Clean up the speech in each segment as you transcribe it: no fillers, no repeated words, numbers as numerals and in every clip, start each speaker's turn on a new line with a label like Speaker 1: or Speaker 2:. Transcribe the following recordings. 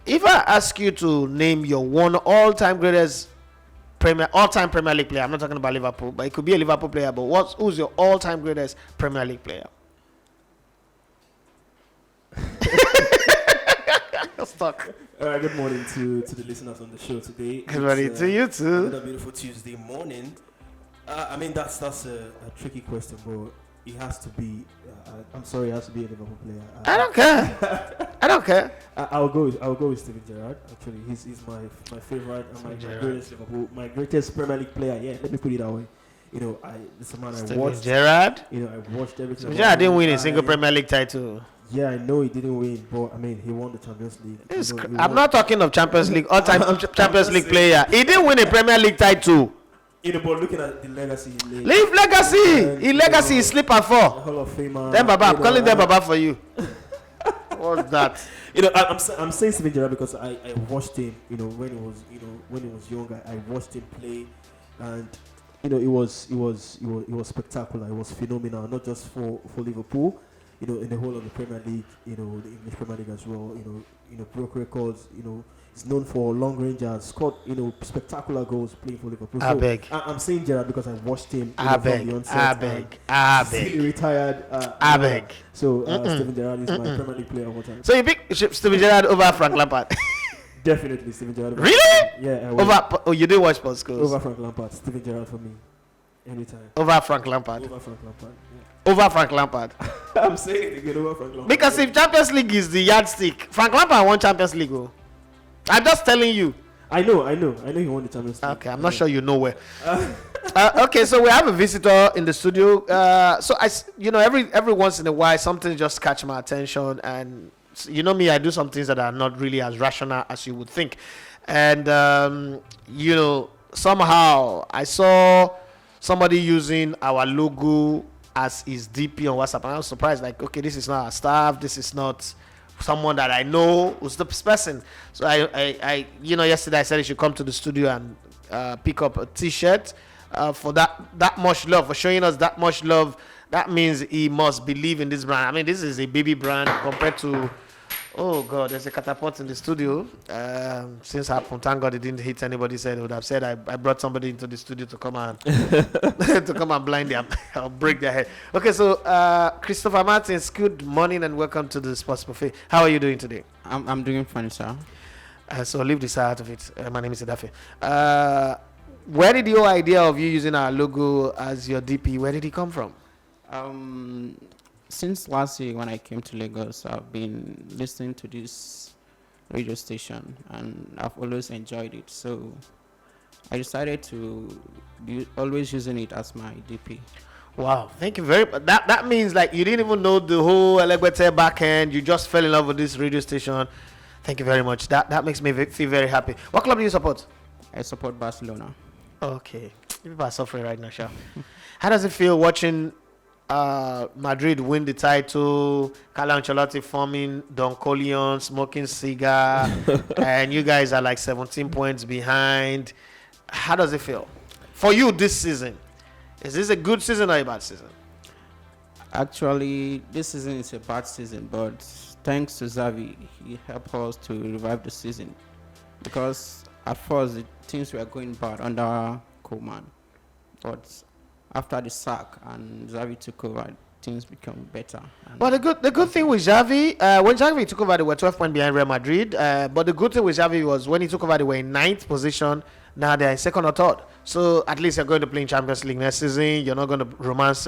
Speaker 1: If I ask you to name your one all-time greatest all-time Premier League player, I'm not talking about Liverpool, but it could be a Liverpool player. But who's your all-time greatest Premier League player? Stuck.
Speaker 2: All right. Good morning to the listeners on the show today.
Speaker 1: Good morning to you too.
Speaker 2: Another beautiful Tuesday morning. I mean that's a tricky question, but it has to be. I'm sorry, it has to be a Liverpool player.
Speaker 1: I don't care. I don't care.
Speaker 2: I'll go with Steven Gerrard. Actually, he's my favorite and my greatest Liverpool, my greatest Premier League player. Yeah, let me put it that way. You know, this man I watched.
Speaker 1: Gerrard.
Speaker 2: You know, I watched everything.
Speaker 1: Steven Gerrard didn't win a single Premier League title.
Speaker 2: Yeah, I know he didn't win, but I mean, he won the Champions League.
Speaker 1: I'm not talking of Champions League, all-time Champions League player. He didn't win a Premier League title.
Speaker 2: You know, but looking at the legacy,
Speaker 1: leave legacy. His legacy is sleep and fall.
Speaker 2: Hall of Famer.
Speaker 1: Then Baba, I'm calling them Baba for you. What's that?
Speaker 2: You know, I'm saying Steven Gerrard because I watched him. You know, when he was young, I watched him play, and you know, it was spectacular. It was phenomenal, not just for Liverpool. You know, in the whole of the Premier League, you know, the English Premier League as well. You know, broke records. You know, he's known for long range and scored, you know, spectacular goals playing for Liverpool. I'm saying Gerrard because I watched him. From the onset. He retired. Steven Gerrard is my Premier League player of all time.
Speaker 1: So you pick Steven Gerrard over Frank Lampard?
Speaker 2: Definitely Steven Gerrard.
Speaker 1: Really?
Speaker 2: Yeah.
Speaker 1: You didn't watch sports schools?
Speaker 2: Over Frank Lampard. Steven Gerrard for me. Anytime.
Speaker 1: Over Frank Lampard.
Speaker 2: Over Frank Lampard. Yeah.
Speaker 1: Over Frank Lampard.
Speaker 2: I'm saying it again, over Frank Lampard.
Speaker 1: Because if Champions League is the yardstick, Frank Lampard won Champions League. Oh. I'm just telling you.
Speaker 2: I know he won the Champions League.
Speaker 1: Okay, I'm not sure you know where. Okay, so we have a visitor in the studio. So every once in a while something just catch my attention, and you know me, I do some things that are not really as rational as you would think, and somehow I saw somebody using our logo as his DP on WhatsApp, and I was surprised. Like, okay, this is not our staff. This is not someone that I know who's the person. So I yesterday I said he should come to the studio and pick up a T-shirt for that much love, for showing us that much love. That means he must believe in this brand. I mean, this is a baby brand compared to. Oh God, there's a catapult in the studio. Since happened, thank God it didn't hit anybody. Said, would have said I brought somebody into the studio to come and to come and blind them or break their head. Okay, so Christopher Martins, good morning and welcome to the Sports Buffet. How are you doing today?
Speaker 3: I'm doing fine, sir.
Speaker 1: So leave this out of it. My name is Edafe. Where did your idea of you using our logo as your DP? Where did it come from?
Speaker 3: Since last year when I came to Lagos, I've been listening to this radio station and I've always enjoyed it. So I decided to be always using it as my DP.
Speaker 1: Wow, thank you very much. That means like you didn't even know the whole Elegbete back end. You just fell in love with this radio station. Thank you very much. That makes me feel very happy. What club do you support?
Speaker 3: I support Barcelona.
Speaker 1: Okay. People are suffering right now, Sha. How does it feel watching Madrid win the title, Carlo Ancelotti forming Don Corleone, smoking cigar, and you guys are like 17 points behind? How does it feel for you this season? Is this a good season or a bad season?
Speaker 3: Actually, this season is a bad season, but thanks to Xavi, he helped us to revive the season. Because at first, the things were going bad under Koeman, but after the sack and Xavi took over, things become better.
Speaker 1: But the good thing with Xavi, when Xavi took over, they were 12 points behind Real Madrid. But the good thing with Xavi was when he took over, they were in 9th position. Now they're in 2nd or 3rd. So at least you're going to play in Champions League next season. You're not going to romance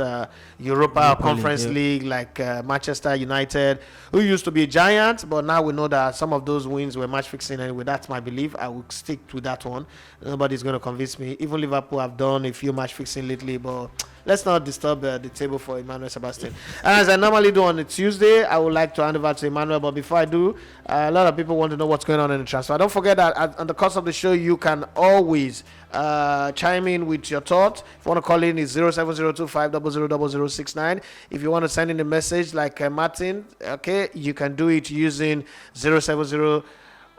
Speaker 1: Europa Conference League like Manchester United, who used to be a giant. But now we know that some of those wins were match fixing. Anyway, that's my belief. I will stick to that one. Nobody's going to convince me. Even Liverpool have done a few match fixing lately. But let's not disturb the table for Emmanuel Sabastine. And as I normally do on a Tuesday, I would like to hand over to Emmanuel. But before I do, a lot of people want to know what's going on in the transfer. Don't forget that on the course of the show, you can always chime in with your thoughts. If you want to call in, it's 07025000069. If you want to send in a message like Martin, okay, you can do it using 070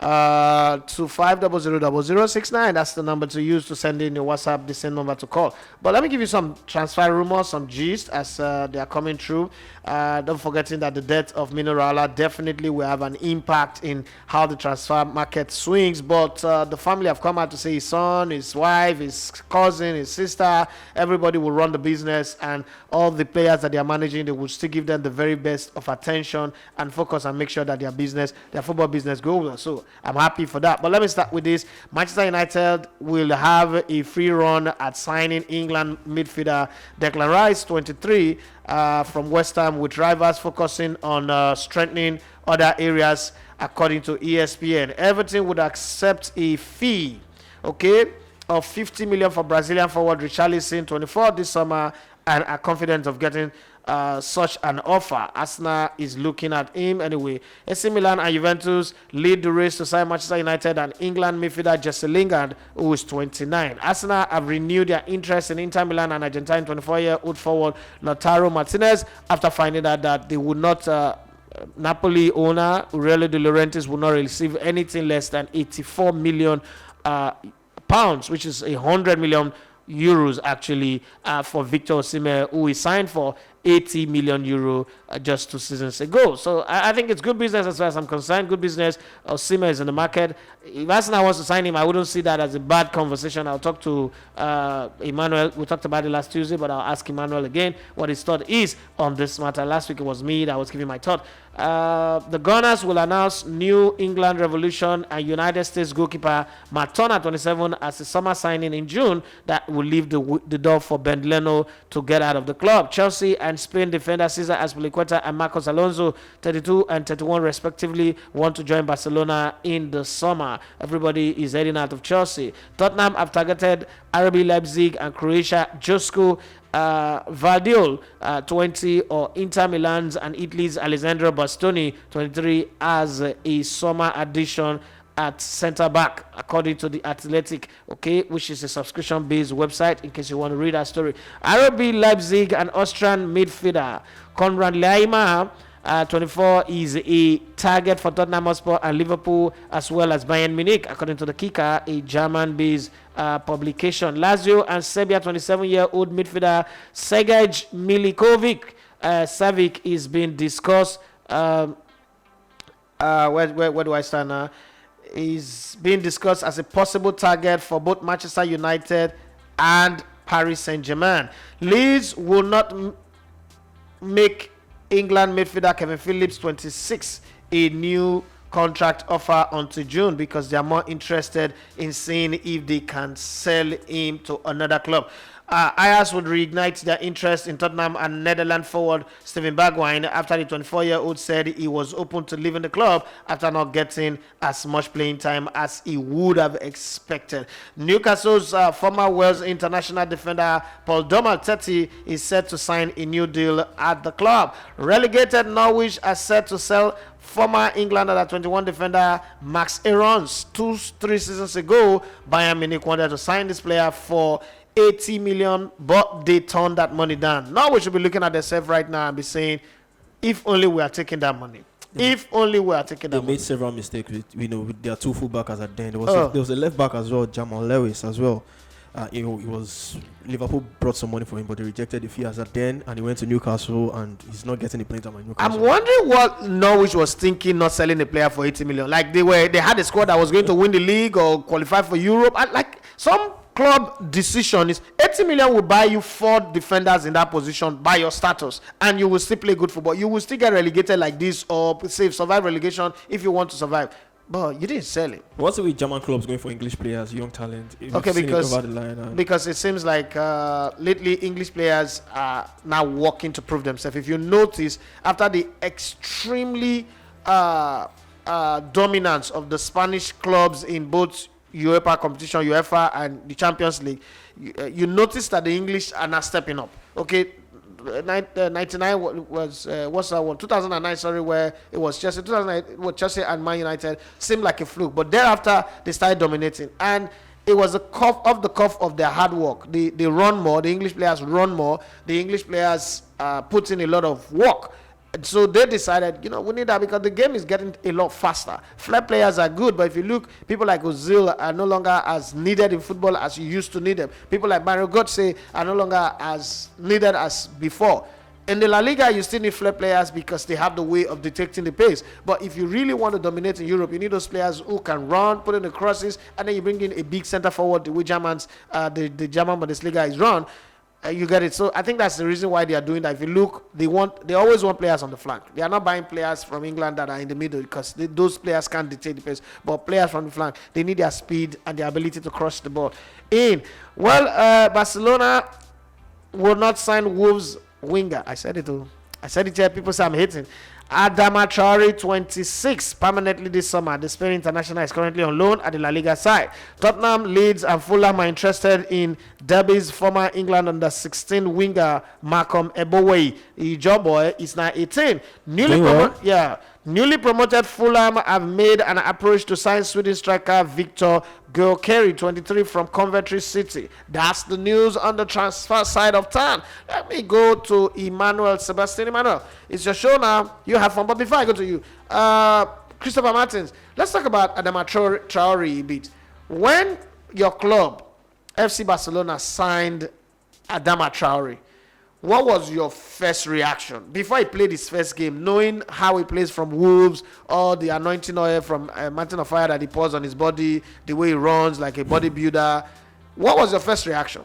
Speaker 1: to 5000069. That's the number to use to send in your WhatsApp, the same number to call. But let me give you some transfer rumors, some gist as they are coming through. Don't forgetting that the death of Minorala definitely will have an impact in how the transfer market swings. But the family have come out to say his son, his wife, his cousin, his sister, everybody will run the business, and all the players that they are managing, they will still give them the very best of attention and focus and make sure that their football business goes well. So I'm happy for that. But let me start with this. Manchester United will have a free run at signing England midfielder Declan Rice, 23, from West Ham, with rivals focusing on strengthening other areas, according to ESPN. Everton would accept a fee, of 50 million for Brazilian forward Richarlison, 24, this summer, and are confident of getting such an offer. Arsenal is looking at him anyway. AC Milan and Juventus lead the race to sign Manchester United and England midfielder Jesse Lingard, who is 29. Arsenal have renewed their interest in Inter Milan and Argentine 24-year-old forward Lautaro Martinez after finding out that they would not Napoli owner Aurelio De Laurentiis will not receive anything less than 84 million pounds, which is 100 million euros actually, for Victor Osimhen, who is signed for 80 million euro just 2 seasons ago. So I think it's good business as far as I'm concerned. Good business. Osimhen is in the market. If Arsenal wants to sign him, I wouldn't see that as a bad conversation. I'll talk to Emmanuel. We talked about it last Tuesday, but I'll ask Emmanuel again what his thought is on this matter. Last week it was me that was giving my thought. The Gunners will announce New England Revolution and United States goalkeeper Matona, 27, as a summer signing in June that will leave the door for Ben Leno to get out of the club. Chelsea and Spain defender Cesar Azpilicueta and Marcos Alonso, 32 and 31 respectively, want to join Barcelona in the summer. Everybody is heading out of Chelsea. Tottenham have targeted RB Leipzig and Croatia Josko Vardiol, 20, or Inter Milan's and Italy's Alessandro Bastoni, 23, as a summer addition at center back, according to the Athletic, which is a subscription-based website, in case you want to read that story. RB Leipzig and Austrian midfielder Konrad Laimer, 24, is a target for Tottenham Hotspur and Liverpool, as well as Bayern Munich, according to the Kicker, a German-based publication. Lazio and Serbia 27-year-old midfielder Sergej Savic is being discussed. Where do I stand now? Is being discussed as a possible target for both Manchester United and Paris Saint-Germain. Leeds will not make England midfielder Kevin Phillips, 26, a new contract offer until June because they are more interested in seeing if they can sell him to another club. Ajax would reignite their interest in Tottenham and Netherlands forward Steven Bergwijn after the 24-year-old said he was open to leaving the club after not getting as much playing time as he would have expected. Newcastle's former Wales international defender Paul Domal, 30, is set to sign a new deal at the club. Relegated Norwich are set to sell former England under 21 defender Max Aarons. 2-3 seasons ago, Bayern Munich wanted to sign this player for 80 million, but they turned that money down. Now we should be looking at themselves right now and be saying, if only we are taking that money. If only we are taking that money.
Speaker 2: They made several mistakes with their 2 fullbackers at the end. There was a left back as well, Jamal Lewis as well. It was Liverpool brought some money for him, but they rejected the fee as at then, and he went to Newcastle, and he's not getting the playing time at Newcastle.
Speaker 1: I'm wondering what Norwich was thinking, not selling the player for 80 million. Like they had a squad that was going to win the league or qualify for Europe. Like some club decision is 80 million will buy you 4 defenders in that position by your status, and you will still play good football. You will still get relegated like this, or say survive relegation if you want to survive. But you didn't sell him.
Speaker 2: What's it with German clubs going for English players, young talent?
Speaker 1: Because it seems like lately English players are now working to prove themselves. If you notice, after the extremely dominance of the Spanish clubs in both UEFA competition, UEFA, and the Champions League, you notice that the English are now stepping up. 99 was what's that one? 2009, sorry, where it was Chelsea. 2008, what Chelsea and Man United seemed like a fluke, but thereafter they started dominating, and it was a off the cuff of their hard work. They run more. The English players run more. The English players put in a lot of work. So they decided, we need that because the game is getting a lot faster. Flat players are good, but if you look, people like Ozil are no longer as needed in football as you used to need them. People like Mario Götze are no longer as needed as before. In the La Liga, you still need flair players because they have the way of detecting the pace. But if you really want to dominate in Europe, you need those players who can run, put in the crosses, and then you bring in a big center forward, the way the German Bundesliga is run. You get it. So I think that's the reason why they are doing that. If you look, they always want players on the flank. They are not buying players from England that are in the middle because those players can't dictate the pace. But players from the flank, they need their speed and their ability to cross the ball in. Well, Barcelona will not sign Wolves winger. I said it here. People say I'm hating. Adama Traore, 26, permanently this summer. The Spain international is currently on loan at the La Liga side. Tottenham, Leeds, and Fulham are interested in Derby's former England under-16 winger Malcolm Ebowei. The job boy is now 18. Newly promoted Fulham have made an approach to sign Swedish striker Victor Gyökeres, 23, from Coventry City. That's the news on the transfer side of town. Let me go to Emmanuel Sabastine. Emmanuel, it's your show now. You have fun. But before I go to you, Christopher Martins, let's talk about Adama Traore a bit. When your club, FC Barcelona, signed Adama Traore, what was your first reaction before he played his first game, knowing how he plays from Wolves, or the anointing oil from Mountain of Fire that he pours on his body, the way he runs like a bodybuilder? What was your first reaction?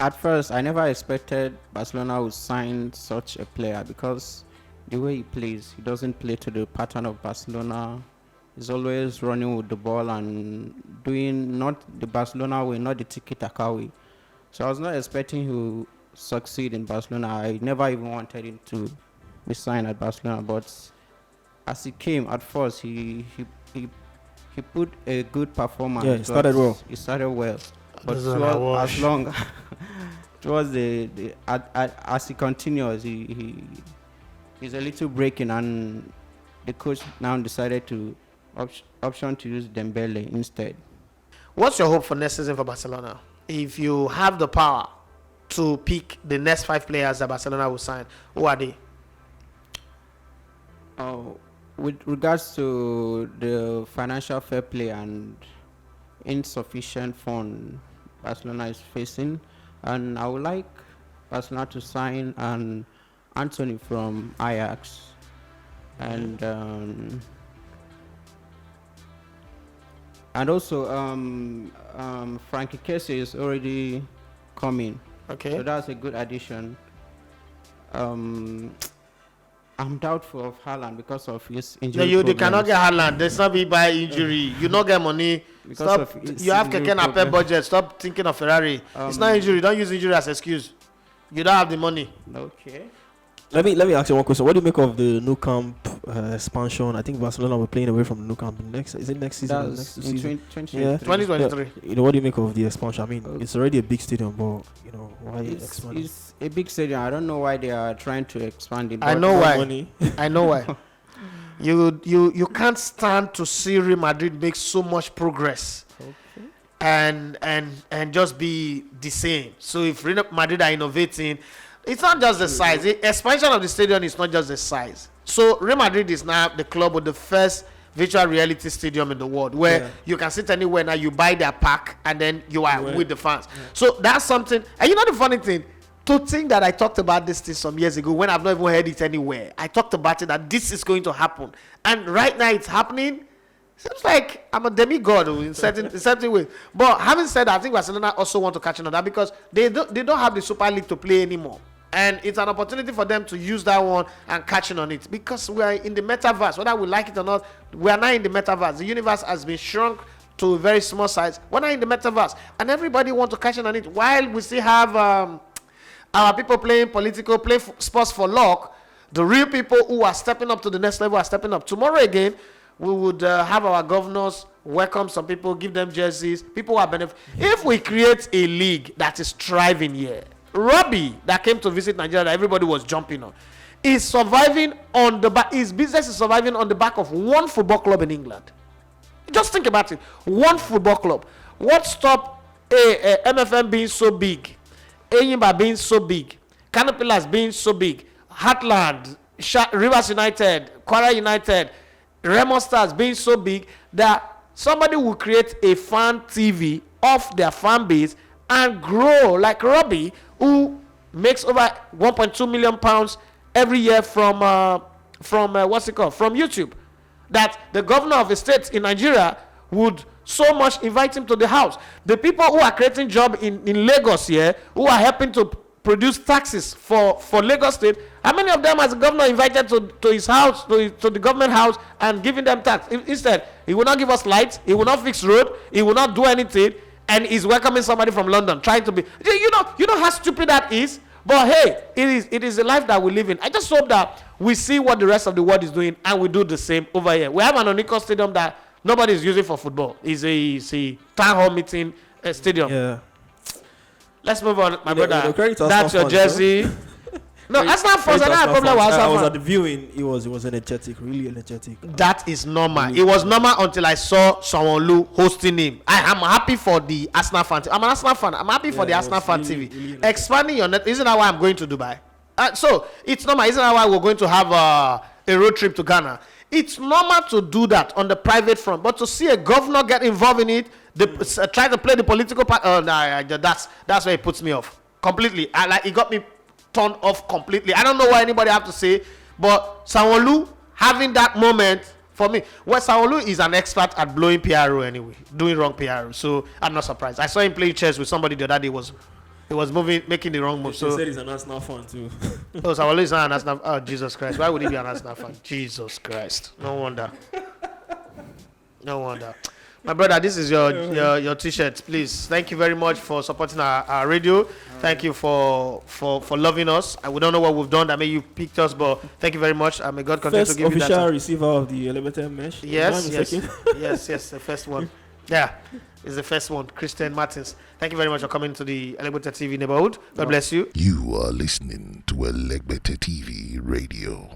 Speaker 3: At first, I never expected Barcelona would sign such a player because the way he plays, he doesn't play to the pattern of Barcelona. He's always running with the ball and doing not the Barcelona way, not the tiki-taka way. So I was not expecting he would succeed in Barcelona. I never even wanted him to be signed at Barcelona, but as he came at first, he put a good performance.
Speaker 2: Yeah, he started well.
Speaker 3: He started well, but as he continues, he's a little breaking, and the coach now decided to option to use Dembele instead.
Speaker 1: What's your hope for next season for Barcelona? If you have the power to pick the next 5 players that Barcelona will sign, who are they?
Speaker 3: With regards to the financial fair play and insufficient fund Barcelona is facing, and I would like Barcelona to sign an Anthony from Ajax, and also Frankie Kessie is already coming.
Speaker 1: Okay.
Speaker 3: So that's a good addition. I'm doubtful of Haaland because of his injury.
Speaker 1: No, you cannot get Haaland. There's not be by injury. You not get money. Stop. You have Keke Napep budget. Stop thinking of Ferrari. It's not injury. Don't use injury as excuse. You don't have the money.
Speaker 3: Okay.
Speaker 2: Let me ask you one question. What do you make of the Nou Camp expansion? I think Barcelona were playing away from the Nou Camp next season?
Speaker 3: That's
Speaker 2: Next
Speaker 3: in
Speaker 2: season?
Speaker 1: 2023.
Speaker 2: Yeah. What do you make of the expansion? I mean, it's already a big stadium, but why expand it?
Speaker 3: It's a big stadium. I don't know why they are trying to expand it.
Speaker 1: I know why.
Speaker 2: Money.
Speaker 1: I know why. You can't stand to see Real Madrid make so much progress.
Speaker 3: Okay.
Speaker 1: And just be the same. So if Real Madrid are innovating, it's not just the size. The expansion of the stadium is not just the size. So Real Madrid is now the club with the first virtual reality stadium in the world where you can sit anywhere now. You buy their pack and then you are with the fans. Yeah. So that's something. And you know the funny thing, to think that I talked about this thing some years ago when I've not even heard it anywhere. I talked about it that this is going to happen, and right now it's happening. Seems like I'm a demigod in certain way. But having said that, I think Barcelona also want to catch on that because they don't have the Super League to play anymore. And it's an opportunity for them to use that one and catching on it because we are in the metaverse. Whether we like it or not, we are now in the metaverse. The universe has been shrunk to a very small size. We're now in the metaverse. And everybody wants to catch on it while we still have our people playing sports for luck. The real people who are stepping up to the next level are stepping up. Tomorrow again, we would have our governors welcome some people, give them jerseys. People are benefit. If we create a league that is thriving here, Robbie that came to visit Nigeria that everybody was jumping on is surviving on the back. His business is surviving on the back of one football club in England. Just think about it. One football club. What stopped MFM being so big, Enyimba being so big, Canopilas being so big, Heartland Rivers United, Kwara United, Remo Stars being so big that somebody will create a fan TV of their fan base and grow like Robbie, who makes over 1.2 million pounds every year from what's it called, from YouTube. That the governor of a state in Nigeria would so much invite him to the house. The people who are creating job in Lagos here, who are helping to produce taxes for Lagos State, how many of them has the governor invited to his house, to the government house, and giving them tax? Instead, he will not give us lights, he will not fix road, he will not do anything, and he's welcoming somebody from London, trying to be, you know how stupid that is. But hey, it is the life that we live in. I just hope that we see what the rest of the world is doing and we do the same over here. We have an unequal stadium that nobody is using for football. It's a town hall meeting stadium.
Speaker 2: Yeah.
Speaker 1: Let's move on, my brother.
Speaker 2: That's
Speaker 1: That's your jersey. No, that's not fun. I don't have a problem with
Speaker 2: I was
Speaker 1: Arsenal.
Speaker 2: at the viewing. It was energetic, really energetic.
Speaker 1: That is normal. It was normal until I saw Sanwo-Olu hosting him. I am happy for the Arsenal fan. I'm an Arsenal fan. I'm happy for the Arsenal fan
Speaker 2: really,
Speaker 1: TV.
Speaker 2: really
Speaker 1: Expanding your net. Isn't that why I'm going to Dubai? So it's normal. Isn't that why we're going to have a road trip to Ghana? It's normal to do that on the private front, but to see a governor get involved in it, try to play the political part. That's where it puts me off completely. It got me turned off completely. I don't know what anybody have to say, but Sanwo-Olu having that moment for me. Well, Sanwo-Olu is an expert at blowing PRO anyway, doing wrong PRO. So I'm not surprised. I saw him play chess with somebody the other day. He was making the wrong move.
Speaker 2: He
Speaker 1: So
Speaker 2: said he's an Arsenal fan too.
Speaker 1: oh, Sanwo-Olu is not an Arsenal. Oh, Jesus Christ! Why would he be an Arsenal fan? Jesus Christ! No wonder. No wonder. My brother, this is your t-shirt. Please, thank you very much for supporting our radio. Thank you for loving us. We don't know what we've done that made you picked us, but thank you very much. May God continue to give you that.
Speaker 2: First official receiver of the elevator mesh.
Speaker 1: Yes, the first one. Yeah, it's the first one. Christian Martins. Thank you very much for coming to the Elevator TV neighborhood. God bless you.
Speaker 4: You are listening to Elegbete TV Radio.